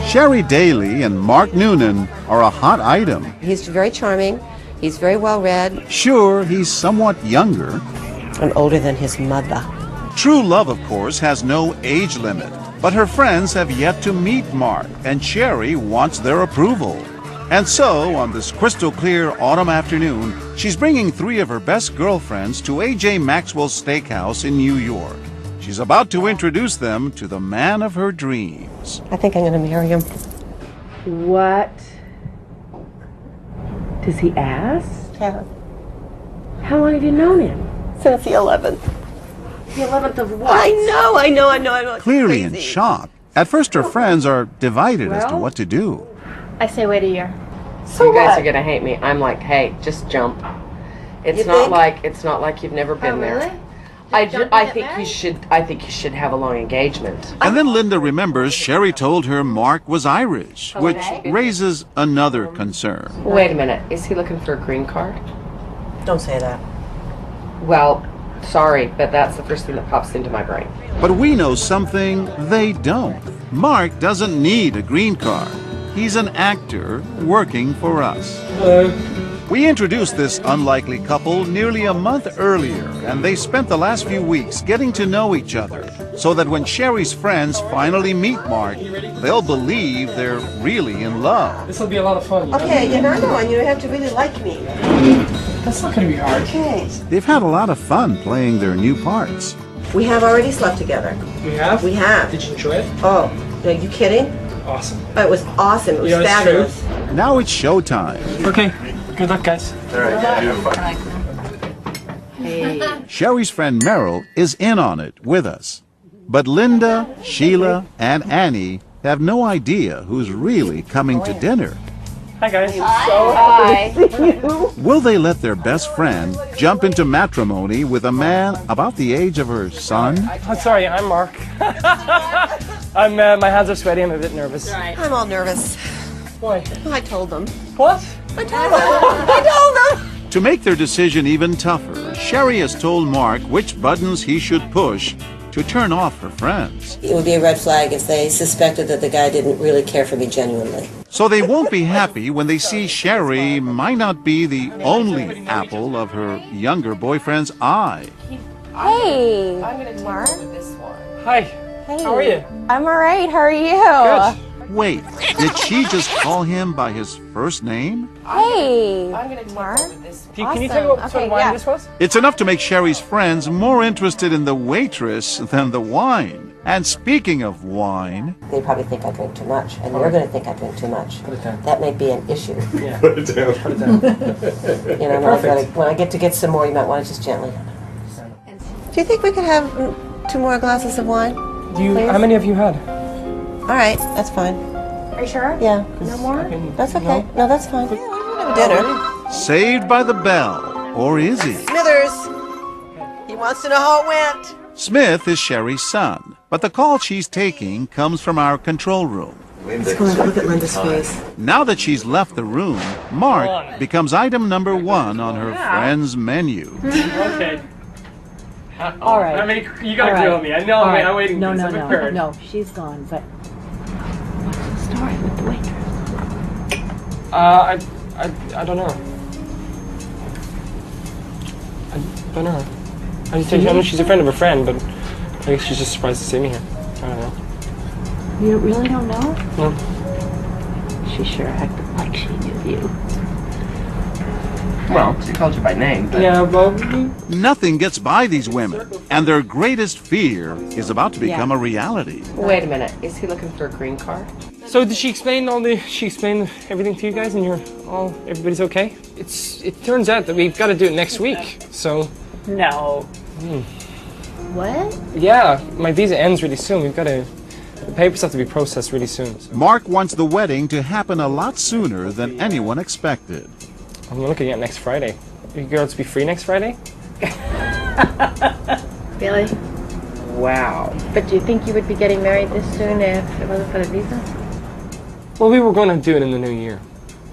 Sherry Daly and Mark Noonan are a hot item. He's very charming. He's very well read. Sure, he's somewhat younger. I'm older than his mother. True love, of course, has no age limit. But her friends have yet to meet Mark, and Sherry wants their approval. And so, on this crystal clear autumn afternoon, she's bringing 3 of her best girlfriends to A.J. Maxwell's Steakhouse in New York. She's about to introduce them to the man of her dreams. I think I'm going to marry him. What does he ask? Yeah. How long have you known him? Since the 11th. The 11th of what? I know. It's Clearly in crazy. shock. At first, her friends are divided as to what to do. I say wait a year. So you guys what? are gonna hate me. I'm like, hey, just jump. It's You not think? like you've never been Oh, there. really? I Jump and get think you should have a long engagement. And then Linda remembers Sherry told her Mark was Irish, which Okay. raises another concern. Wait a minute, is he looking for a green card? Don't say that. Well, sorry, but that's the first thing that pops into my brain. But we know something they don't. Mark doesn't need a green card. He's an actor working for us. We introduced this unlikely couple nearly a month earlier, and they spent the last few weeks getting to know each other, so that when Sherry's friends finally meet Mark, they'll believe they're really in love. This will be a lot of fun. Okay, you're not one. You don't have to really like me. That's not going to be hard. Okay. They've had a lot of fun playing their new parts. We have already slept together. We have? We have. Did you enjoy it? Oh, are you kidding? Awesome. It was awesome. It was Yeah, it's fabulous. Now it's showtime. Okay. Good luck, guys. Sherry's friend Merrill is in on it with us. But Linda, Sheila, and Annie have no idea who's really coming to dinner. Hi, guys. Hi. Will they let their best friend jump into matrimony with a man about the age of her son? I'm sorry, I'm Mark. My hands are sweaty. I'm a bit nervous. I'm all nervous. Why? I told them. What? I told them. To make their decision even tougher, Sherry has told Mark which buttons he should push to turn off her friends. It would be a red flag if they suspected that the guy didn't really care for me genuinely. So they won't be happy when they see Sherry might not be the only apple of her younger boyfriend's eye. Hey. Mark. Hi. Hey. How are you? I'm alright. How are you? Good. Wait, did she just call him by his first name? Hey. Mark. Can you tell me what Awesome. sort of Okay, wine yeah. this was? It's enough to make Sherry's friends more interested in the waitress than the wine. And speaking of wine, They probably think I drink too much, and you're going to think I drink too much. Put it down. That may be an issue. Yeah. Put it down. Put it down. You know, Perfect. when I get some more, you might want to just gently. Do you think we could have 2 more glasses of wine? Please? How many have you had? All right, that's fine. Are you sure? Yeah. No more? That's okay. No, that's fine. Yeah, we can have dinner. saved by the bell, or is he? Smithers. He wants to know how it went. Smith is Sherry's son, but the call she's taking comes from our control room. Let's go and look at Linda's face. Now that she's left the room, Mark becomes item number 1 on her friend's menu. Okay. All right. I mean, you gotta All right. grill me. I know. All right. I'm waiting. No, for this. no, I'm no, prepared. no. She's gone. But what's the story with the waitress? I don't know. I don't know. I know she's a friend of a friend, but I guess she's just surprised to see me here. I don't know. You really don't know? No. She sure acted like she knew you. Well, she called you by name, but Yeah, well, Nothing gets by these women, and their greatest fear is about to become a reality. wait a minute. Is he looking for a green card? so did she explain everything to you guys, and everybody's okay? It turns out that we've got to do it next week. So No. What? yeah, my visa ends really soon. The papers have to be processed really soon. So Mark wants the wedding to happen a lot sooner than anyone expected. I'm looking at next Friday. You girls be free next Friday? Really? Wow. But do you think you would be getting married this soon if it wasn't for the visa? Well, we were going to do it in the new year,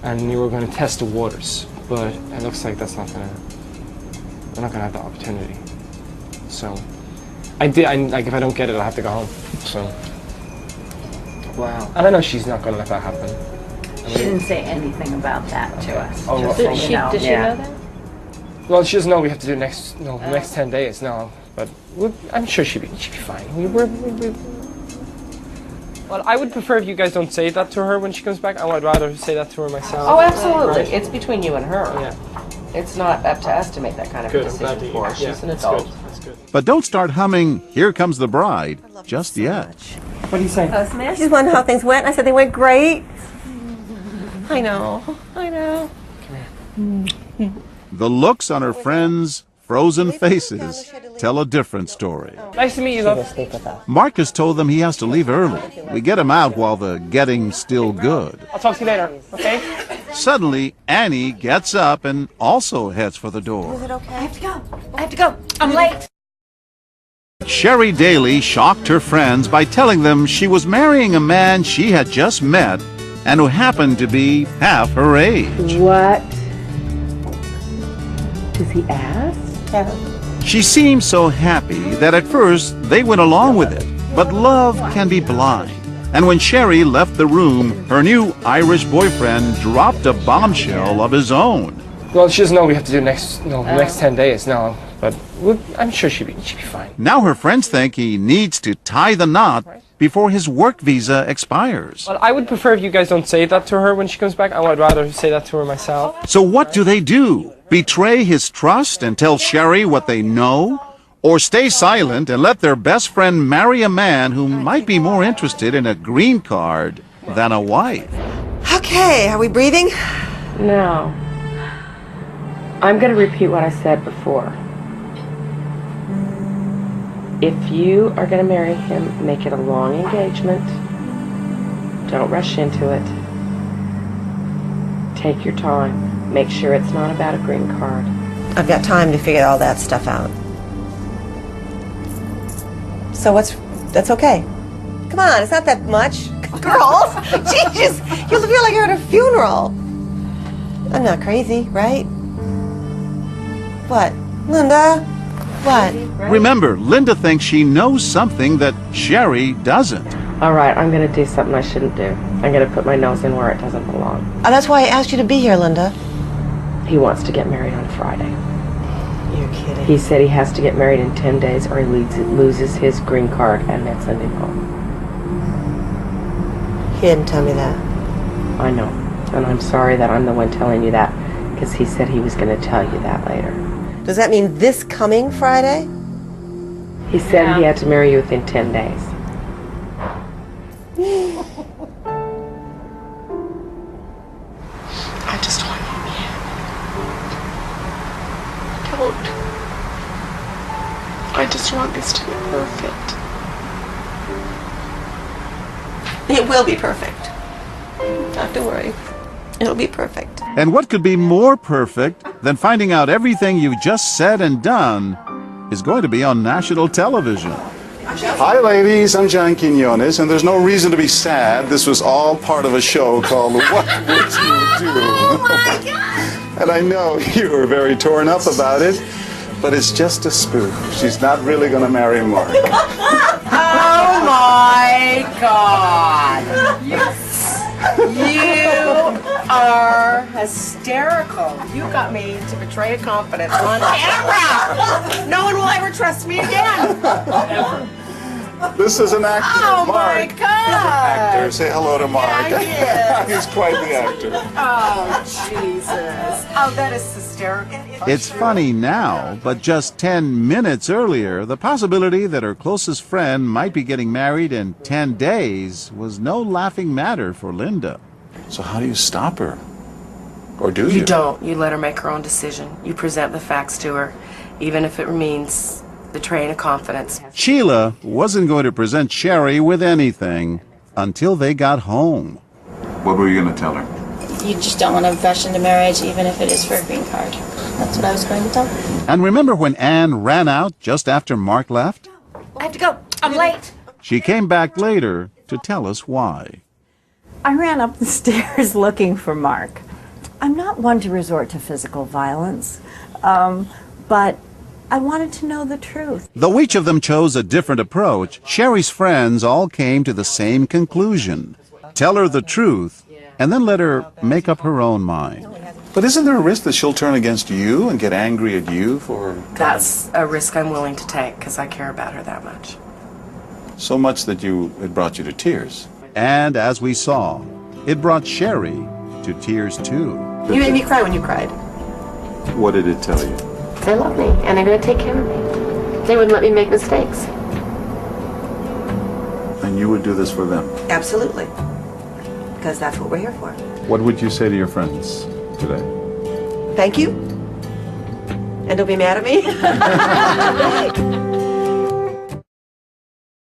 and we were going to test the waters, but it looks like we're not gonna have the opportunity. So, like if I don't get it, I'll have to go home. So, Wow. And I know she's not going to let that happen. She didn't say anything about that to us. Oh, just well, so you know. Does she know that? Well, she doesn't know we have to do the next 10 days, no. But I'm sure she'd be fine. Well, I would prefer if you guys don't say that to her when she comes back. I would rather say that to her myself. Oh, absolutely. Right. It's between you and her. Yeah. It's not up to us to make that kind of Good, a I'm glad to decision hear. for her. Yeah, She's an that's adult. good. That's good. But don't start humming Here Comes the Bride just yet. What do you say? I just wondered how things went. I said they went great. I know. The looks on her friends' frozen faces tell a different story. Nice to meet you, love. Marcus told them he has to leave early. We get him out while the getting's still good. I'll talk to you later, okay? Suddenly, Annie gets up and also heads for the door. Is it okay? I have to go. I'm late. Sherry Daly shocked her friends by telling them she was marrying a man she had just met and who happened to be half her age. What does he ask? She seemed so happy that at first they went along with it. But love can be blind. And when Sherry left the room, her new Irish boyfriend dropped a bombshell of his own. Well, she doesn't know we have to do the next 10 days, no. But I'm sure she'd be fine. Now her friends think he needs to tie the knot before his work visa expires. Well, I would prefer if you guys don't say that to her when she comes back. I would rather say that to her myself. So what do they do? Betray his trust and tell Sherry what they know? Or stay silent and let their best friend marry a man who might be more interested in a green card than a wife? Okay, are we breathing? No. I'm going to repeat what I said before. If you are going to marry him, make it a long engagement. Don't rush into it. Take your time. Make sure it's not about a green card. I've got time to figure all that stuff out. So that's okay. Come on, it's not that much. Girls, Jesus, you feel like you're at a funeral. I'm not crazy, right? What? Linda? What? Remember, Linda thinks she knows something that Sherry doesn't. All right, I'm going to do something I shouldn't do. I'm going to put my nose in where it doesn't belong. Oh, that's why I asked you to be here, Linda. He wants to get married on Friday. You're kidding. He said he has to get married in 10 days or he loses his green card and they'll send him home. He didn't tell me that. I know. And I'm sorry that I'm the one telling you that because he said he was going to tell you that later. Does that mean this coming Friday? He said he had to marry you within 10 days. I just want you here. Don't. I just want this to be perfect. It will be perfect. Don't have to worry. It'll be perfect. And what could be more perfect than finding out everything you've just said and done is going to be on national television? Hi ladies, I'm John Quinones, and there's no reason to be sad. This was all part of a show called What Would You Do? Oh my God! And I know you were very torn up about it, but it's just a spoof. She's not really going to marry Mark. Oh my God! You are hysterical. You got me to betray a confidence on camera. No one will ever trust me again. This is an actor, Oh Mark. my God! Actor. Say hello to Mark. Yeah, He's quite the actor. Oh Jesus! Oh, that is hysterical. It's funny now, but just 10 minutes earlier, the possibility that her closest friend might be getting married in 10 days was no laughing matter for Linda. So how do you stop her? Or do you? You don't. You let her make her own decision. You present the facts to her, even if it means betraying a confidence. Sheila wasn't going to present Sherry with anything until they got home. What were you going to tell her? You just don't want to rush into marriage, even if it is for a green card. That's what I was going to tell her. And remember when Anne ran out just after Mark left? I have to go. I'm late. She came back later to tell us why. I ran up the stairs looking for Mark. I'm not one to resort to physical violence, but I wanted to know the truth. Though each of them chose a different approach, Sherry's friends all came to the same conclusion. Tell her the truth, and then let her make up her own mind. But isn't there a risk that she'll turn against you and get angry at you for... That's a risk I'm willing to take because I care about her that much. So much that it brought you to tears. And as we saw, it brought Sherry to tears too. You made me cry when you cried. What did it tell you? They love me, and they're going to take care of me. They wouldn't let me make mistakes. And you would do this for them? Absolutely. Because that's what we're here for. What would you say to your friends today? Thank you. And don't be mad at me.